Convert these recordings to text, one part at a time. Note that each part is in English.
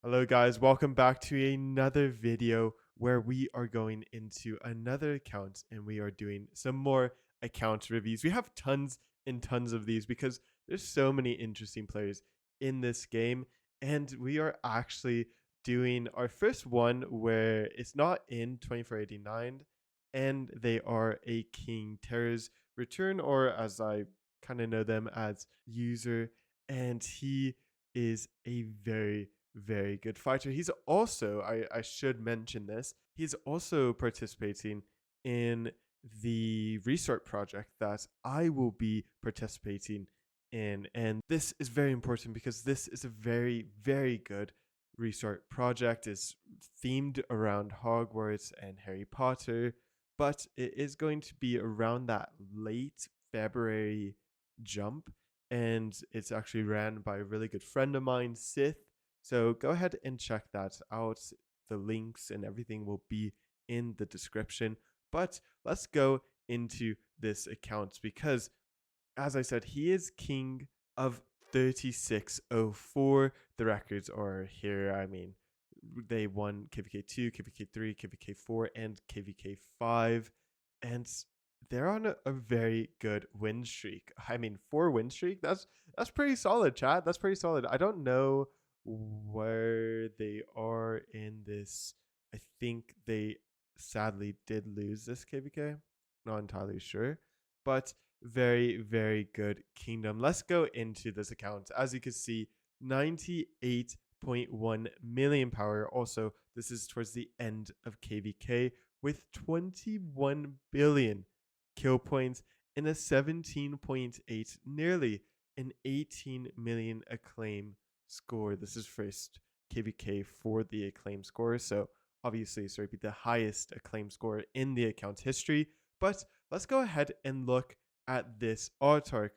Hello guys, welcome back to another video where we are going into another account and we are doing some more account reviews. We have tons and tons of these because there's so many interesting players in this game, and we are actually doing our first one where it's not in 2489 and they are a King Terror's Return, or as I kind of know them as User, and he is a very good fighter. He's also, I should mention this, he's also participating in the Resort project that I will be participating in. And this is very important because this is a very good Resort project. It's themed around Hogwarts and Harry Potter, but it is going to be around that late February jump. And it's actually ran by a really good friend of mine, Sith. So go ahead and check that out. The links and everything will be in the description. But let's go into this account because, as I said, he is king of 3604. The records are here. I mean, they won KVK2, KVK3, KVK4, and KVK5. And they're on a very good win streak. I mean, 4 win streak, that's pretty solid, chat. That's pretty solid. I don't know where they are in this. I think they sadly did lose this KVK. Not entirely sure, but very good kingdom. Let's go into this account. As you can see, 98.1 million power. Also, this is towards the end of KVK with 21 billion kill points and a 17.8, nearly an 18 million acclaim score. This is first KVK for the acclaim score, so obviously it's going to be the highest acclaim score in the account history. But let's go ahead and look at this autarch.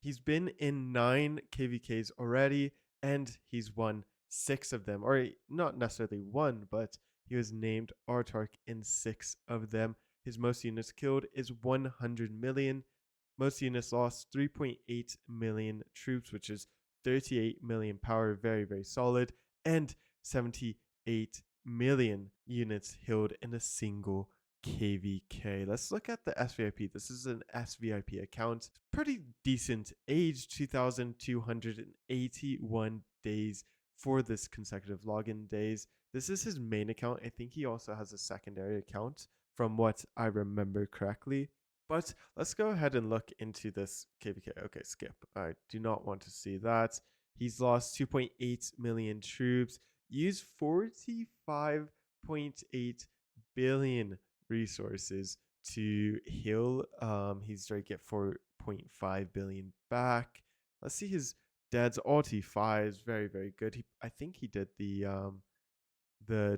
He's been in 9 KVKs already, and he's won 6 of them, or not necessarily one, but he was named autarch in 6 of them. His most units killed is 100 million. Most units lost 3.8 million troops, which is 38 million power, very solid, and 78 million units healed in a single KVK. Let's look at the SVIP. This is an SVIP account. Pretty decent age, 2,281 days for this consecutive login days. This is his main account. I think he also has a secondary account from what I remember correctly. But let's go ahead and look into this KVK. Okay, skip. I do not want to see that. He's lost 2.8 million troops, used 45.8 billion resources to heal. He's trying to get 4.5 billion back. Let's see his dad's ulti 5 is very good. I think he did the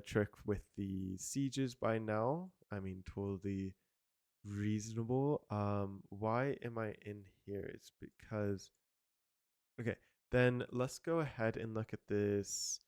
trick with the sieges by now. I mean, totally reasonable. Why am I in here? It's because, okay, then let's go ahead and look at this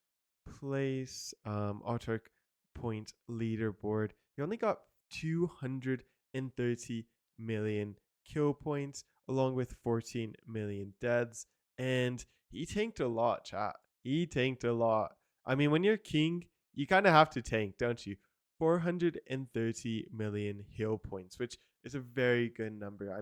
place autarch point leaderboard. He only got 230 million kill points along with 14 million deaths, and he tanked a lot, chat. He tanked a lot. I mean, when you're king, you kind of have to tank, don't you? 430 million heal points, which is a very good number. I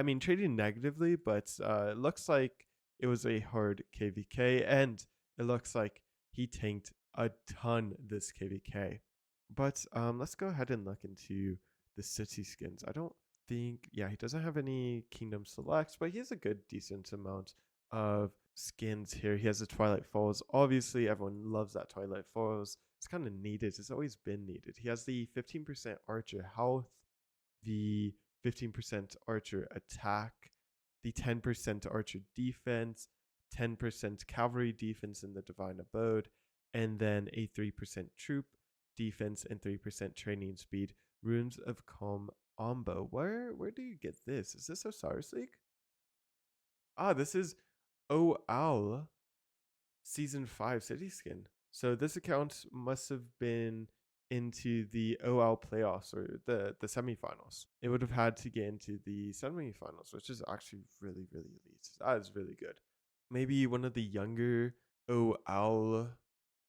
mean trading negatively, but it looks like it was a hard KVK, and it looks like he tanked a ton this KVK. But let's go ahead and look into the city skins. I don't think, yeah, he doesn't have any kingdom selects, but he has a good decent amount of skins here. He has the Twilight Falls. Obviously, everyone loves that Twilight Falls. It's kind of needed. It's always been needed. He has the 15% archer health, the 15% archer attack, the 10% archer defense, 10% cavalry defense in the divine abode, and then a 3% troop defense and 3% training speed. Runes of Calm Ombo. Where do you get this? Is this Osiris League? Ah, this is Owl Season 5 City Skin. So this account must have been into the OL playoffs or the semifinals. It would have had to get into the semifinals, which is actually really elite. That is really good. Maybe one of the younger OL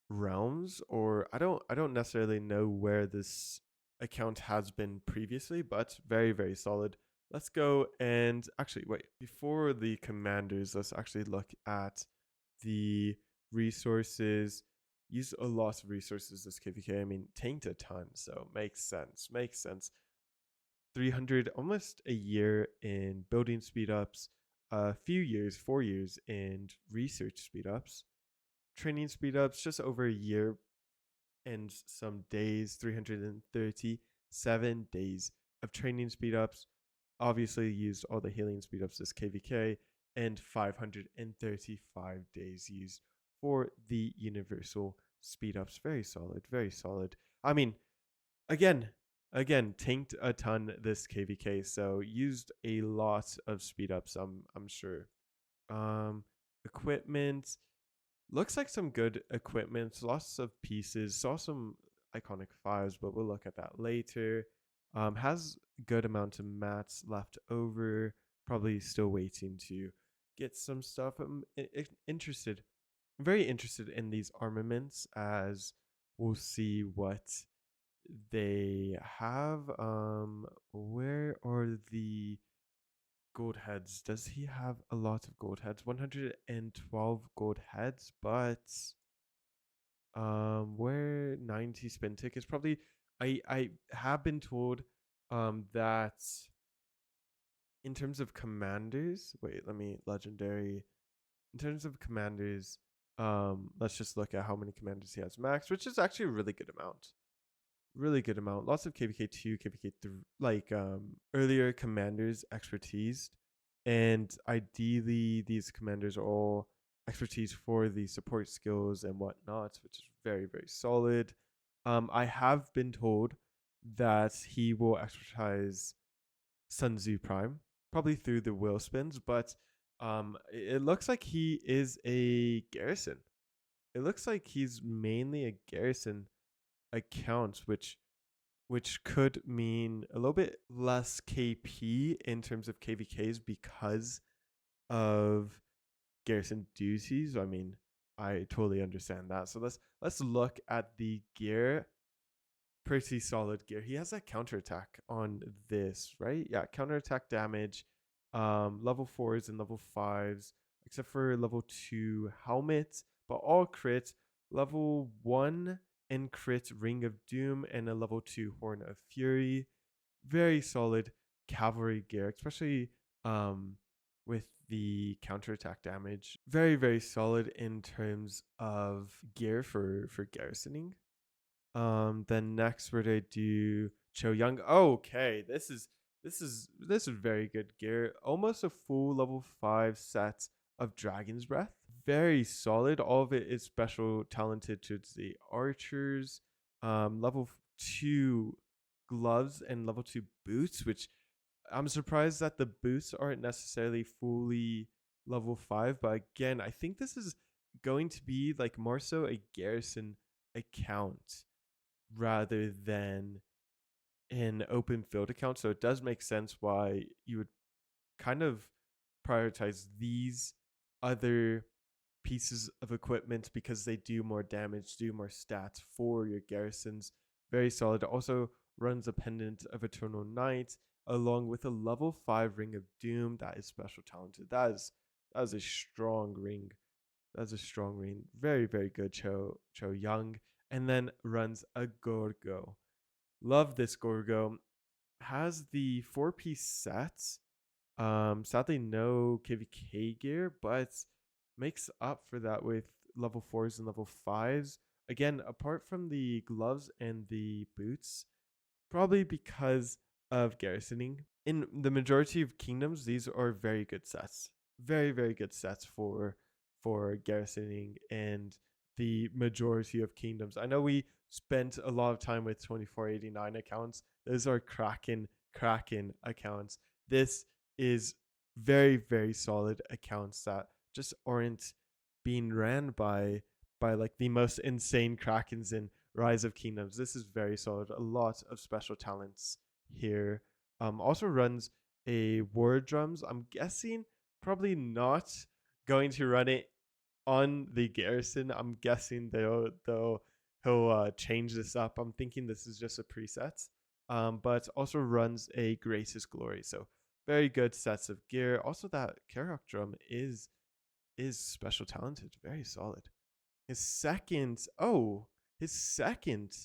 realms, or I don't necessarily know where this account has been previously, but very, very solid. Let's go and actually wait, before the commanders, let's actually look at the resources. Use a lot of resources this KVK. I mean, tanked a ton, so makes sense. Makes sense. 300, almost a year in building speed ups, a few years, 4 years in research speed ups, training speed ups, just over a year and some days, 337 days of training speed ups. Obviously, used all the healing speed ups as KVK, and 535 days used for the universal speed ups. Very solid, very solid. I mean, again, tanked a ton this KVK, so used a lot of speed ups. I'm sure. Um, Equipment, looks like some good equipment, lots of pieces. Saw some iconic files, but we'll look at that later. Has good amount of mats left over. Probably still waiting to get some stuff. I'm interested, very interested in these armaments, as we'll see what they have. Where are the gold heads? Does he have a lot of gold heads? 112 gold heads, but where 90 spin tickets? Probably I have been told that in terms of commanders, wait, let me legendary. In terms of commanders, let's just look at how many commanders he has max, which is actually a really good amount. Really good amount. Lots of KVK2, KVK3, like earlier commanders expertise, and ideally these commanders are all expertise for the support skills and whatnot, which is very, very solid. I have been told that he will expertise Sun Tzu Prime, probably through the will spins, but it looks like he is a Garrison. It looks like he's mainly a Garrison account, which could mean a little bit less KP in terms of KVKs because of Garrison duties. I mean, I totally understand that. So let's look at the gear. Pretty solid gear. He has a counterattack on this, right? Yeah, counterattack damage. Level 4s and level 5s, except for level 2 helmet, but all crit. Level 1 and crit Ring of Doom, and a level 2 Horn of Fury. Very solid cavalry gear, especially with the counterattack damage. Very, very solid in terms of gear for garrisoning. Then next we're gonna do Cho Young. Okay, this is very good gear. Almost a full level 5 set of Dragon's Breath. Very solid. All of it is special talented to the archers. Level 2 gloves and level 2 boots, which I'm surprised that the boots aren't necessarily fully level 5, but again, I think this is going to be like more so a Garrison account rather than an open field account. So it does make sense why you would kind of prioritize these other pieces of equipment, because they do more damage, do more stats for your garrisons. Very solid. Also runs a pendant of Eternal Night along with a level 5 Ring of Doom. That is special talented. That is a strong ring. That's a strong ring. Very, very good. Cho Young. And then runs a Gorgo. Love this Gorgo. Has the 4-piece set. Sadly no KVK gear, but makes up for that with level 4s and level 5s. Again, apart from the gloves and the boots, probably because of garrisoning. In the majority of kingdoms, these are very good sets. Very, very good sets for garrisoning and the majority of kingdoms. I know we spent a lot of time with 2489 accounts. Those are Kraken accounts. This is very, very solid accounts that just aren't being ran by like the most insane Krakens in Rise of Kingdoms. This is very solid. A lot of special talents here. Also runs a war drums. I'm guessing probably not going to run it on the Garrison, I'm guessing he'll change this up. I'm thinking this is just a preset, but also runs a Grace's Glory. So very good sets of gear. Also, that Karok drum is special talented, very solid. His second, oh, his second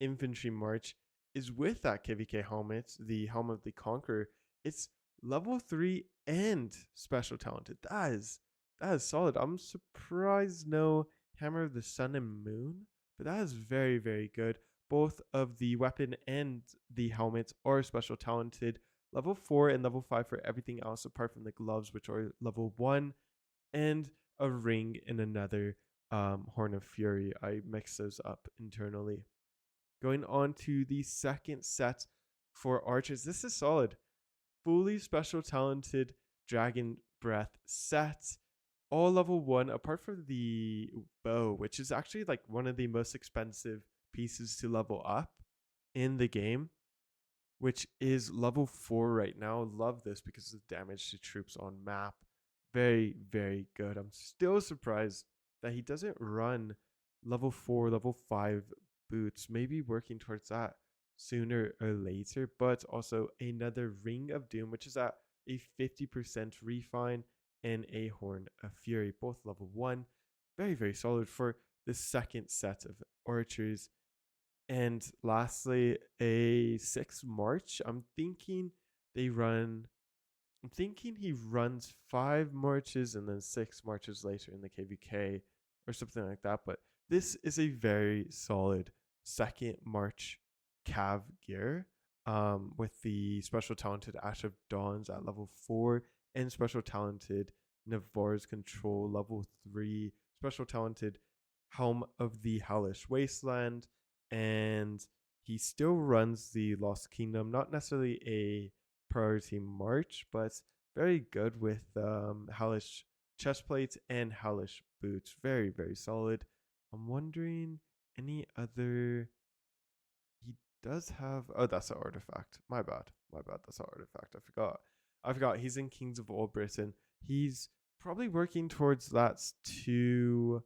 infantry march is with that KVK helmet, the Helm of the Conqueror. It's level 3 and special talented. That is solid. I'm surprised no Hammer of the Sun and Moon, but that is very, very good. Both of the weapon and the helmet are special talented. Level 4 and level 5 for everything else apart from the gloves, which are level 1, and a ring and another Horn of Fury. I mix those up internally. Going on to the second set for archers. This is solid. Fully special talented Dragon Breath set. All level 1, apart from the bow, which is actually like one of the most expensive pieces to level up in the game, which is level 4 right now. Love this because of the damage to troops on map. Very, very good. I'm still surprised that he doesn't run level 4, level 5 boots. Maybe working towards that sooner or later. But also another Ring of Doom, which is at a 50% refine, and a Horn of Fury, both level 1. Very, very solid for the second set of archers. And lastly, a 6 March. I'm thinking he runs 5 marches and then 6 marches later in the KVK or something like that. But this is a very solid second March Cav gear, with the special talented Ash of Dawns at level 4 and special talented Navarre's Control level 3, special talented Helm of the Hellish Wasteland, and he still runs the Lost Kingdom. Not necessarily a priority march, but very good with Hellish chest plates and Hellish boots. Very, very solid. I'm wondering any other. He does have. Oh, that's an artifact. My bad. My bad. That's an artifact. I forgot. I forgot. He's in Kings of Old Britain. He's probably working towards that two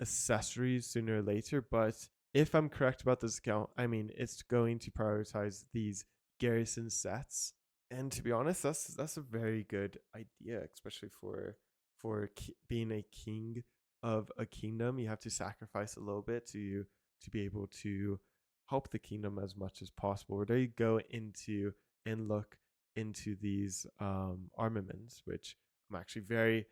accessories sooner or later, but if I'm correct about this account, I mean it's going to prioritize these Garrison sets. And to be honest, that's a very good idea, especially for being a king of a kingdom. You have to sacrifice a little bit to be able to help the kingdom as much as possible. Or they go into and look into these armaments, which I'm actually very,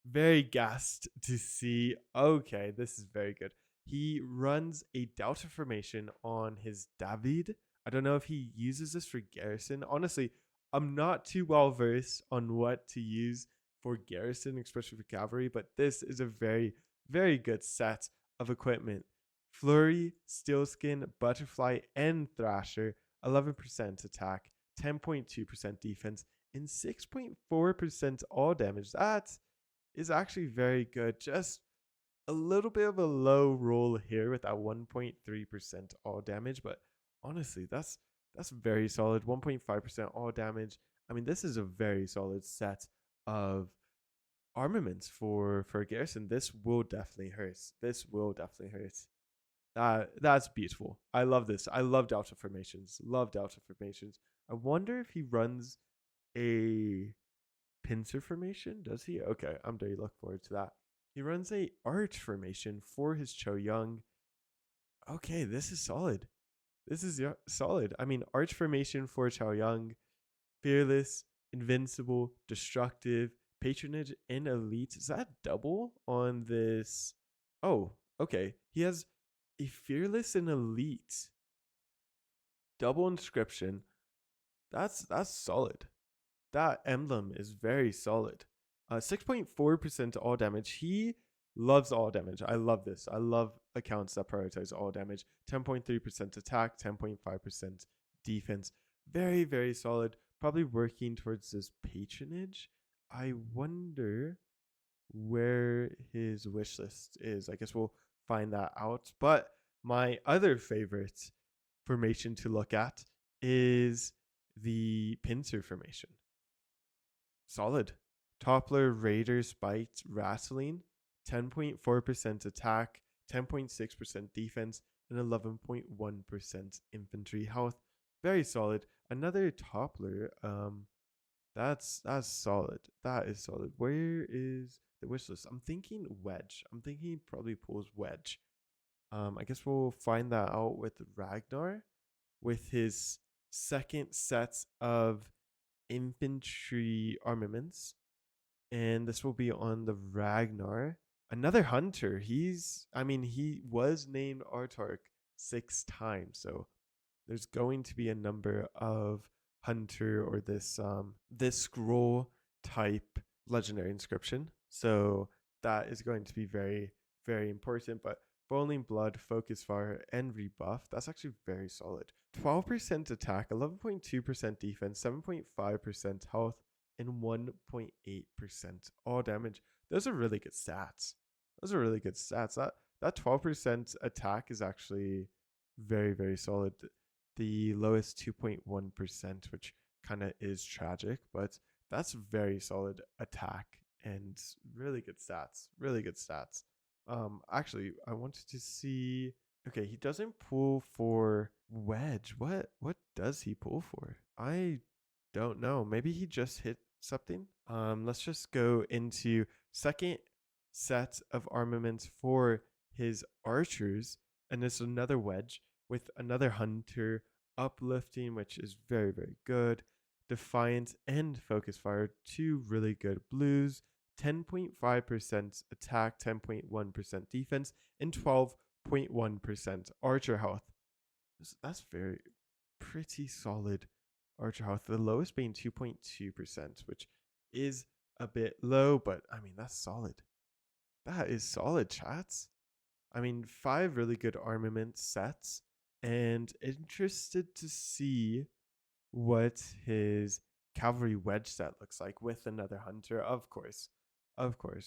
very gassed to see. Okay, this is very good. He runs a Delta formation on his David. I don't know if he uses this for Garrison. Honestly, I'm not too well versed on what to use for Garrison, especially for cavalry, but this is a very, very good set of equipment. Flurry, Steelskin, Butterfly, and Thrasher, 11% attack, 10.2% defense, and 6.4% all damage. That is actually very good. Just a little bit of a low roll here with that 1.3% all damage, but honestly, that's very solid. 1.5% all damage. I mean, this is a very solid set of armaments for Garrison. This will definitely hurt. This will definitely hurt. That's beautiful. I love this. I love Delta formations. Love Delta formations. I wonder if he runs a pincer formation. Does he? Okay, I'm very looking forward to that. He runs a arch formation for his Cho Young. Okay, this is solid. This is solid. I mean, arch formation for Chao Young, fearless, invincible, destructive, patronage, and elite. Is that double on this? Oh, okay. He has a fearless and elite double inscription. That's solid. That emblem is very solid. 6.4% all damage. He loves all damage. I love this. I love accounts that prioritize all damage. 10.3% attack, 10.5% defense. Very, very solid. Probably working towards this patronage. I wonder where his wish list is. I guess we'll find that out. But my other favorite formation to look at is the pincer formation. Solid. Toppler, Raider, Spite, Wrestling, 10.4% attack, 10.6% defense, and 11.1% infantry health. Very solid. Another toppler. That's solid. That is solid. Where is the wish list? I'm thinking wedge. I'm thinking he probably pulls wedge. I guess we'll find that out with Ragnar, with his second set of infantry armaments, and this will be on the Ragnar. Another hunter. He was named Artark 6 times, so there's going to be a number of hunter or this scroll type legendary inscription. So that is going to be very, very important. But Boiling Blood, Focus Fire, and Rebuff, that's actually very solid. 12% attack, 11.2% defense, 7.5% health, and 1.8% all damage. Those are really good stats. That 12% attack is actually very, very solid. The lowest 2.1%, which kind of is tragic, but that's very solid attack and really good stats. Really good stats. Actually, I wanted to see. Okay, he doesn't pull for wedge. What does he pull for? I don't know. Maybe he just hit something. Let's just go into second set of armaments for his archers, and it's another wedge with another hunter, uplifting, which is very, very good. Defiant and Focus Fire, two really good blues. 10.5% attack, 10.1% defense, and 12.1% archer health. That's very pretty solid archer health. The lowest being 2.2%, which is a bit low, but I mean, that's solid. That is solid, chats. I mean, 5 really good armament sets, and interested to see what his cavalry wedge set looks like with another hunter. Of course,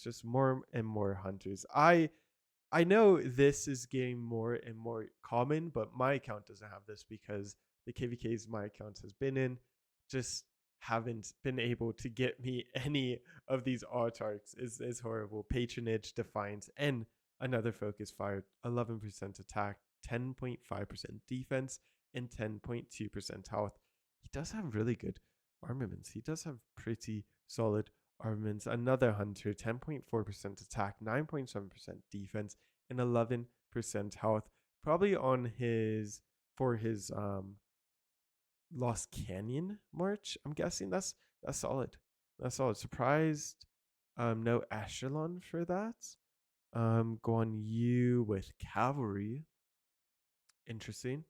just more and more hunters. I know this is getting more and more common, but my account doesn't have this because the KVKs my account has been in just haven't been able to get me any of these autarchs. Is horrible. Patronage, Defiance, and another Focus Fire. 11% attack, 10.5% defense, and 10.2% health. He does have really good armaments. He does have pretty solid armaments. Another hunter, 10.4% attack, 9.7% defense, and 11% health. Probably on his Lost Canyon march, I'm guessing. That's solid. That's solid. Surprised no echelon for that. Go on you with cavalry. Interesting.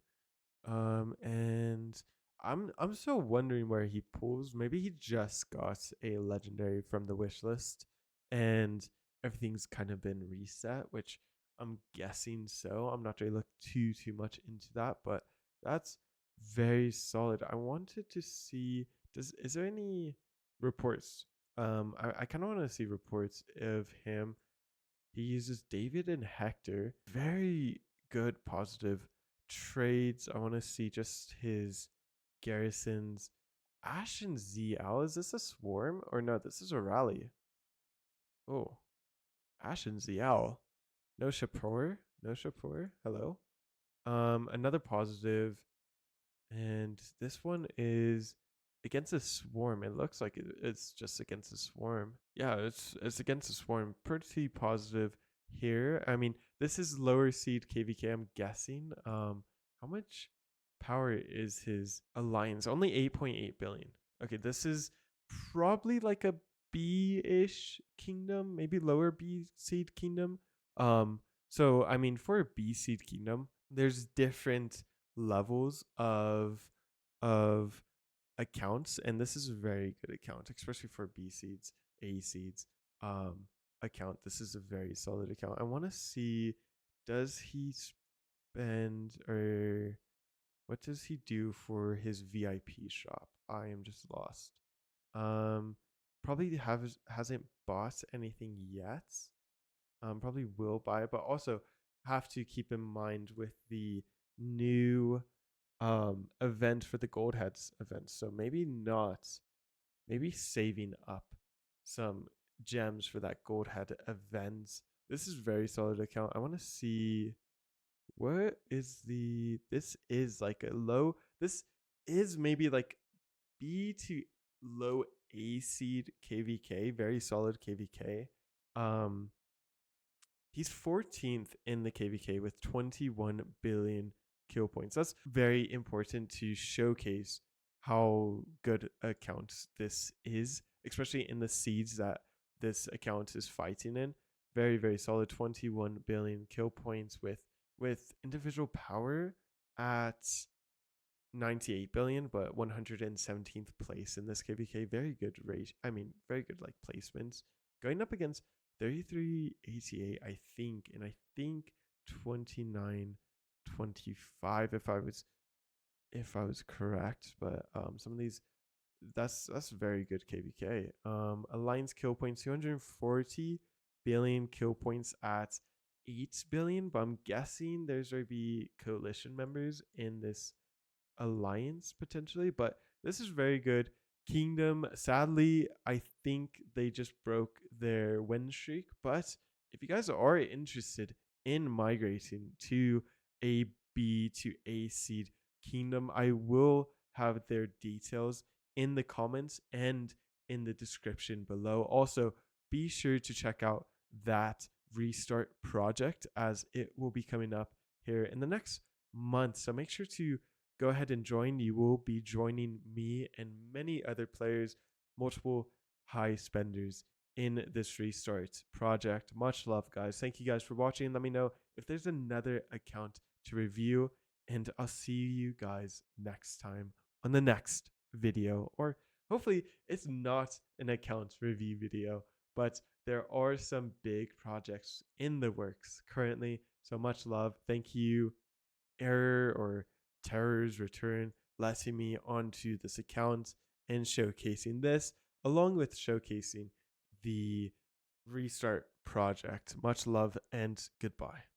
And I'm still wondering where he pulls. Maybe he just got a legendary from the wish list and everything's kind of been reset, which I'm guessing so. I'm not going to look too much into that, but that's very solid. I wanted to see, is there any reports? I kind of want to see reports of him. He uses David and Hector. Very good positive trades. I want to see just his garrisons. Ash and ZL. Is this a swarm? Or no, this is a rally. Oh. Ash and ZL. No Shapur. Hello. Another positive. And this one is against a swarm. It looks like it's just against a swarm. Yeah, it's against a swarm. Pretty positive here. I mean, this is lower seed KVK, I'm guessing. How much power is his alliance? Only 8.8 billion. Okay, this is probably like a B-ish kingdom, maybe lower B seed kingdom. So I mean, for a B seed kingdom, there's different levels of accounts, and this is a very good account, especially for B seeds, A seeds account. This is a very solid account. I want to see, does he spend, or what does he do for his VIP shop? I am just lost. Probably hasn't bought anything yet. Probably will buy it, but also have to keep in mind with the new event for the gold heads event. So maybe saving up some gems for that gold head event This is very solid account. I want to see what is the. This is like a low. This is maybe like B to low A seed KVK. Very solid KVK. Um, He's 14th in the KVK with 21 billion kill points. That's very important to showcase how good account this is, especially in the seeds that this account is fighting in. Very, very solid 21 billion kill points with individual power at 98 billion, but 117th place in this KVK. Very good rate. I mean, very good like placements. Going up against 3388, I think, and I think 2925 if I was correct. But some of these that's very good KVK. Alliance kill points 240 billion kill points at 8 billion, but I'm guessing there's going to be coalition members in this alliance potentially, but this is very good. Kingdom, sadly, I think they just broke their win streak. But if you guys are interested in migrating to a B to A seed Kingdom, I will have their details in the comments and in the description below. Also, be sure to check out that restart project as it will be coming up here in the next month. So make sure to go ahead and join. You will be joining me and many other players, multiple high spenders in this restart project. Much love, guys. Thank you guys for watching. Let me know if there's another account to review, and I'll see you guys next time on the next video. Or hopefully it's not an account review video, but there are some big projects in the works currently. So much love. Thank you, Error or Terror's Return, letting me onto this account and showcasing this, along with showcasing the restart project. Much love and goodbye.